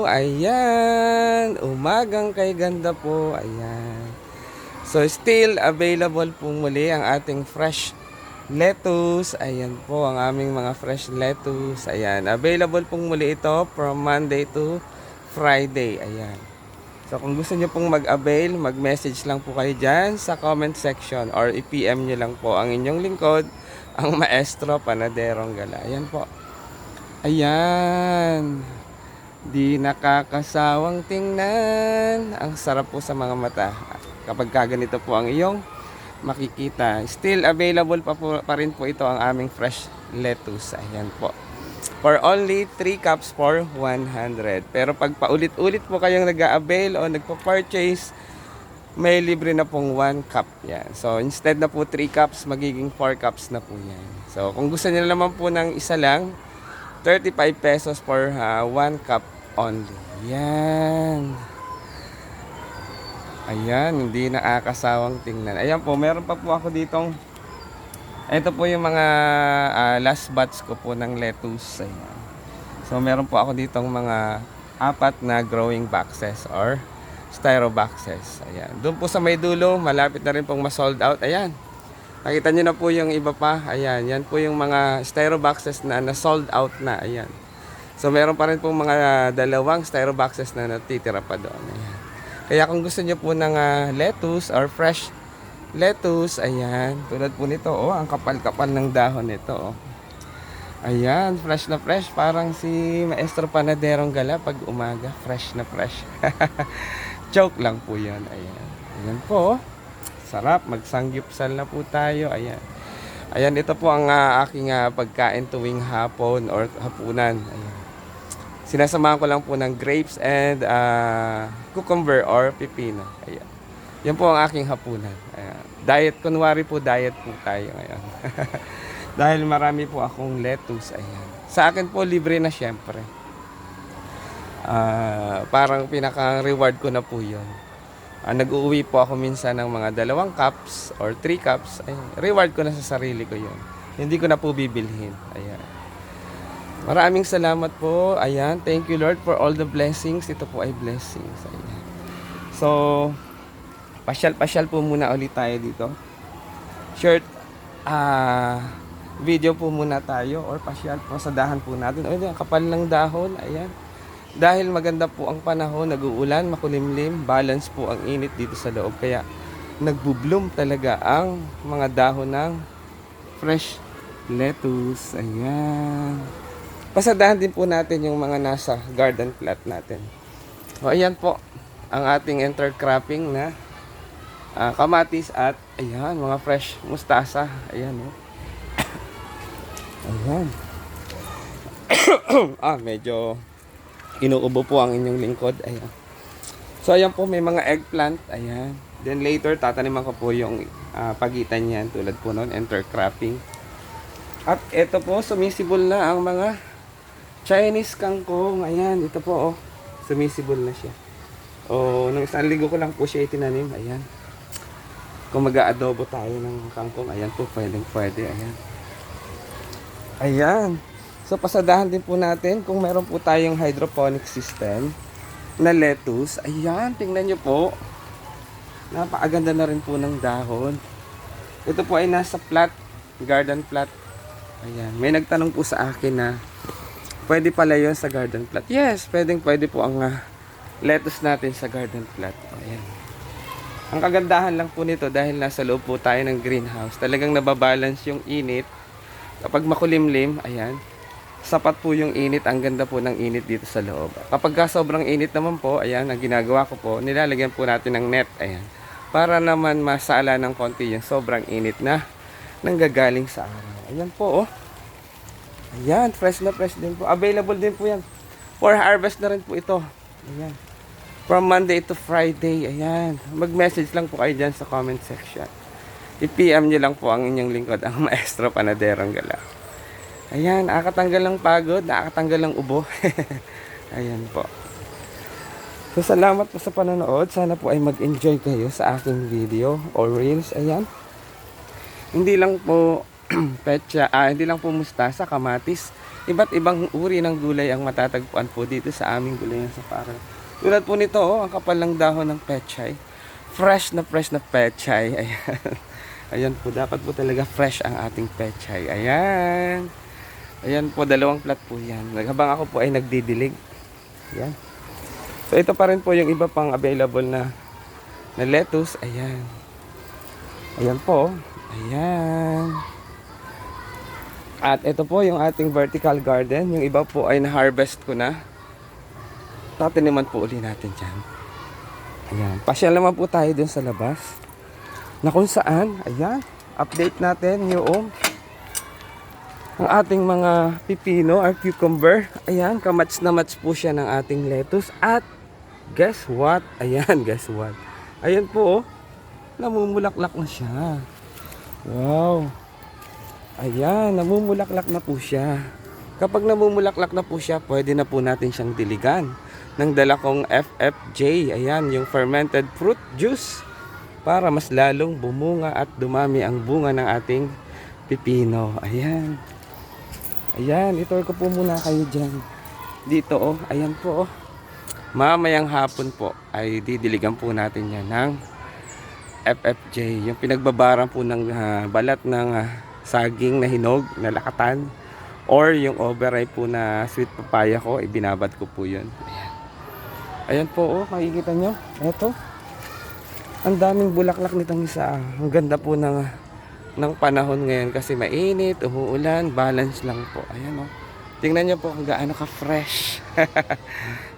Ayan. Umagang kay ganda po. Ayan. So, still available po muli ang ating fresh lettuce. Ayan po ang aming mga fresh lettuce. Ayan. Available pong muli ito from Monday to Friday. Ayan. So, kung gusto nyo pong mag-avail, mag-message lang po kayo dyan sa comment section or i-PM nyo lang po ang inyong lingkod, ang Maestro Panaderong Gala. Ayan po. Ayan. Di nakakasawang tingnan. Ang sarap po sa mga mata. Kapag kaganito po ang iyong makikita. Still available pa rin po ito ang aming fresh lettuce. Ayan po. For only 3 cups for 100. Pero pag paulit-ulit po kayong nag-a-avail o nagpo-purchase, may libre na pong 1 cup yan. So instead na po 3 cups, magiging 4 cups na po yan. So kung gusto niyo naman po ng isa lang, 35 pesos for 1 cup only. Yan. Ayan, hindi nakakasawang tingnan. Ayan po, meron pa po ako ditong, ito po yung mga last batch ko po ng lettuce. Ayan. So meron po ako ditong mga 4 na growing boxes or styro boxes. Ayan. Doon po sa may dulo, malapit na rin pong ma-sold out. Ayan. Nakita nyo na po yung iba pa. Ayan. Yan po yung mga styro boxes na na-sold out na. Ayan. So meron pa rin pong mga dalawang styro boxes na natitira pa doon. Ayan. Kaya kung gusto nyo po ng lettuce or fresh lettuce, ayan, tulad po nito, oh, ang kapal-kapal ng dahon nito, oh. Ayan, fresh na fresh, parang si Maestro Panaderong Gala pag umaga, fresh na fresh. Joke lang po yun, ayan. Ayan po, oh. Sarap, magsangyupsal na po tayo, ayan. Ayan, ito po ang aking pagkain tuwing hapon or hapunan, ayan. Sinasamahan ko lang po ng grapes and cucumber or pipino, ayan. Yan po ang aking hapunan. Ayan. Diet, kunwari po diet po tayo ngayon. Dahil marami po akong lettuce. Ayan. Sa akin po libre na syempre. Parang pinaka-reward ko na po yun. Nag-uuwi po ako minsan ng mga 2 cups or 3 cups. Ayan. Reward ko na sa sarili ko yun. Hindi ko na po bibilhin. Ayan. Maraming salamat po. Ayan. Thank you Lord for all the blessings. Ito po ay blessings. Ayan. So, pasyal-pasyal po muna ulit tayo dito. Short video po muna tayo or pasyal po sa dahan po natin. Ay, ang kapal ng dahon. Ayan. Dahil maganda po ang panahon, nag-uulan, makulimlim, balance po ang init dito sa loob. Kaya nagbo-bloom talaga ang mga dahon ng fresh lettuce. Ayan. Pasadahan din po natin yung mga nasa garden plot natin. O, ayan po ang ating intercropping na kamatis at ayan, mga fresh mustasa. Ayan, oh. Ayan. Medyo inuubo po ang inyong lingkod. Ayan. So, ayan po, may mga eggplant. Ayan. Then later, tataniman ko po yung pagitan niyan. Tulad po nun, intercropping. At ito po, sumisibol na ang mga Chinese kangkong. Ayan, ito po, oh. Sumisibol na siya. Nung isang linggo ko lang po siya itinanim. Ayan. Kung mag-aadobo tayo ng kangkong, ayan po, pwede. Ayan. Ayan. So, pasadahan din po natin kung meron po tayong hydroponic system na lettuce. Ayan, tingnan nyo po. Napakaganda na rin po ng dahon. Ito po ay nasa plot, garden plot. Ayan. May nagtanong po sa akin na pwede pala yun sa garden plot. Yes, pwede po ang lettuce natin sa garden plot. Ayan. Ang kagandahan lang po nito dahil nasa loob po tayo ng greenhouse. Talagang nababalance yung init. Kapag makulimlim, ayan, sapat po yung init. Ang ganda po ng init dito sa loob. Kapag sobrang init naman po, ayan, ang ginagawa ko po, nilalagyan po natin ng net, ayan, para naman masala ng konti yung sobrang init na nanggagaling sa araw. Ayan po, oh. Ayan, fresh na fresh din po. Available din po yan. For harvest na rin po ito. Ayan. From Monday to Friday. Ayan. Mag-message lang po kayo dyan sa comment section. I-PM nyo lang po ang inyong lingkod, ang Maestro Panaderong Gala. Ayan, nakakatanggal ng pagod, nakakatanggal ng ubo. Ayan po. So, salamat po sa panonood. Sana po ay mag-enjoy kayo sa aking video or reels. Ayan. Hindi lang po petsa, hindi lang po mustasa, kamatis, iba't ibang uri ng gulay ang matatagpuan po dito sa aming gulayan sa Parel. Tulad po nito, ang kapal ng dahon ng pechay. Fresh na pechay. Ayan. Ayan po, dapat po talaga fresh ang ating pechay. Ayan. Ayan po, 2 plat po yan. Habang ako po ay nagdidilig. Ayan. So ito pa rin po yung iba pang available na lettuce. Ayan. Ayan po. Ayan. At ito po yung ating vertical garden. Yung iba po ay na-harvest ko na. Tataniman po uli natin dyan. Ayan. Pasyal naman po tayo dun sa labas. Na kung saan, ayan, update natin yung ang ating mga pipino or cucumber. Ayan, kamats na match po siya ng ating lettuce. At guess what? Ayan, guess what? Ayan po, oh, namumulaklak na siya. Wow. Ayan, namumulaklak na po siya. Kapag namumulaklak na po siya, pwede na po natin siyang diligan ng dala kong FFJ. Ayan, yung fermented fruit juice. Para mas lalong bumunga at dumami ang bunga ng ating pipino. Ayan. Ayan, itour ko po muna kayo dyan. Dito, oh. Ayan po, oh. Mamayang hapon po ay didiligan po natin yan ng FFJ. Yung pinagbabaran po ng balat ng saging na hinog, na lakatan. Or yung overripe po na sweet papaya ko, ibinabad ko po yun. Ayan. Ayan po, oh. Makikita nyo. Ito. Ang daming bulaklak nitong isa. Ang ganda po ng panahon ngayon kasi mainit, umuulan, balance lang po. Ayan, oh. Tingnan nyo po kung gaano ka-fresh.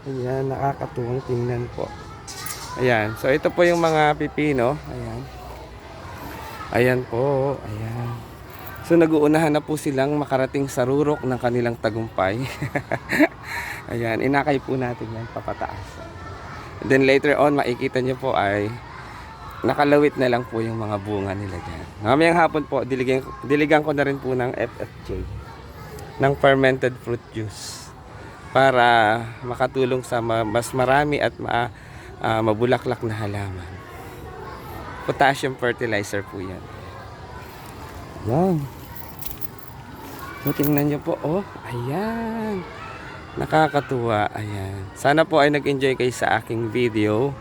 Ayan, nakakatuwang tingnan po. Ayan, so ito po yung mga pipino. Ayan. Ayan po, ayan. So nag-uunahan na po silang makarating sa rurok ng kanilang tagumpay. Ayan, inakay po natin yan papataas. And then later on, makikita nyo po ay nakalawit na lang po yung mga bunga nila dyan. Mamayang hapon po, diligan ko na rin po ng FFJ, ng fermented fruit juice, para makatulong sa mas marami at mabulaklak na halaman. Potassium fertilizer po yan. Yan. So, tingnan nyo po, oh, ayan. Nakakatuwa, ayan. Sana po ay nag-enjoy kayo sa aking video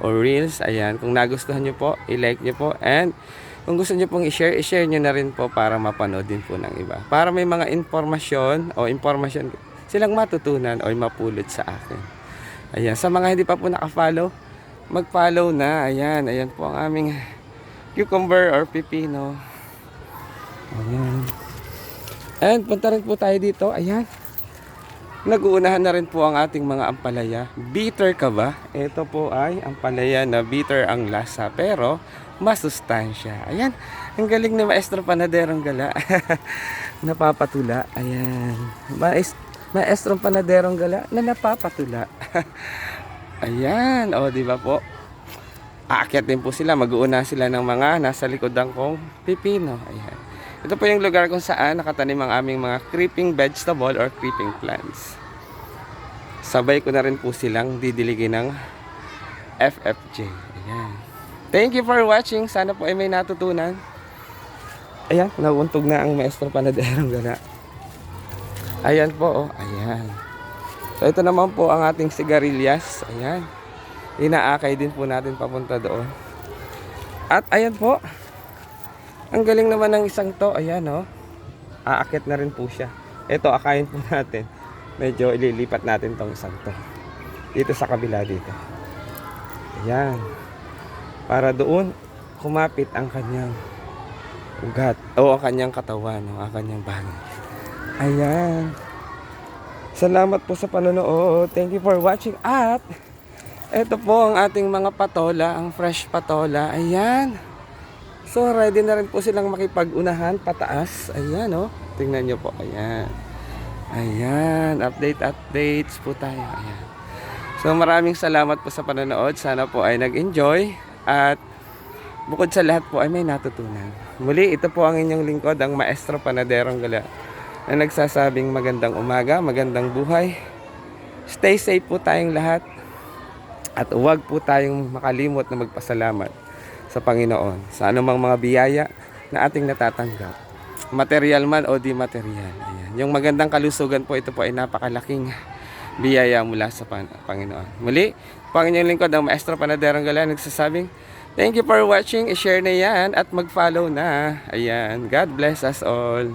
o reels. Ayan, kung nagustuhan nyo po, i-like nyo po, and kung gusto nyo pong i-share nyo na rin po para mapanood din po ng iba, para may mga impormasyon silang matutunan o mapulot sa akin. Ayan, sa mga hindi pa po nakafollow, mag-follow na. Ayan, ayan po ang aming cucumber or pipino. Ayan, and punta rin po tayo dito. Ayan, nag-uunahan na rin po ang ating mga ampalaya. Bitter ka ba? Ito po ay ampalaya na bitter ang lasa pero masustansya. Ayan, ang galing ni Maestro Panaderong Gala. Napapatula. Ayan, Maestro Panaderong Gala na napapatula. Ayan, o, di ba po? Aakyat din po sila. Mag-uuna sila ng mga nasa likodan kong pipino. Ayan. Ito po yung lugar kung saan nakatanim ang aming mga creeping vegetable or creeping plants. Sabay ko na rin po silang didiligin ng FFJ. Ayan. Thank you for watching. Sana po ay may natutunan. Ayan, nauuntog na ang Maestro Panaderong Gala. Ayan po, oh. Ayan. So ito naman po ang ating sigarilyas. Ayan. Inaakay din po natin papunta doon. At ayan po. Ang galing naman ng isang to. Ayan, oh. Aakit na rin po siya. Ito, akayin po natin. Medyo ililipat natin tong isang to. Dito sa kabila dito. Ayan. Para doon, kumapit ang kanyang ugat. O, ang kanyang katawan. O, ang kanyang bagay. Ayan. Salamat po sa panonood. Thank you for watching. At, ito po ang ating mga patola. Ang fresh patola. Ayan. So, ready na rin po silang makipag-unahan pataas. Ayan, oh. Tingnan nyo po. Ayan. Ayan. Updates po tayo. Ayan. So, maraming salamat po sa panonood. Sana po ay nag-enjoy. At bukod sa lahat po ay may natutunan. Muli, ito po ang inyong lingkod, ang Maestro Panaderong Gala, na nagsasabing magandang umaga, magandang buhay. Stay safe po tayong lahat. At huwag po tayong makalimot na magpasalamat sa Panginoon sa anumang mga biyaya na ating natatanggap. material man o di material. Ayan. Yung magandang kalusugan po, ito po ay napakalaking biyaya mula sa Panginoon. Muli, po ang inyong lingkod, ang Maestro Panaderong Galan, nagsasabing, thank you for watching, i-share na yan at mag-follow na. Ayan, God bless us all.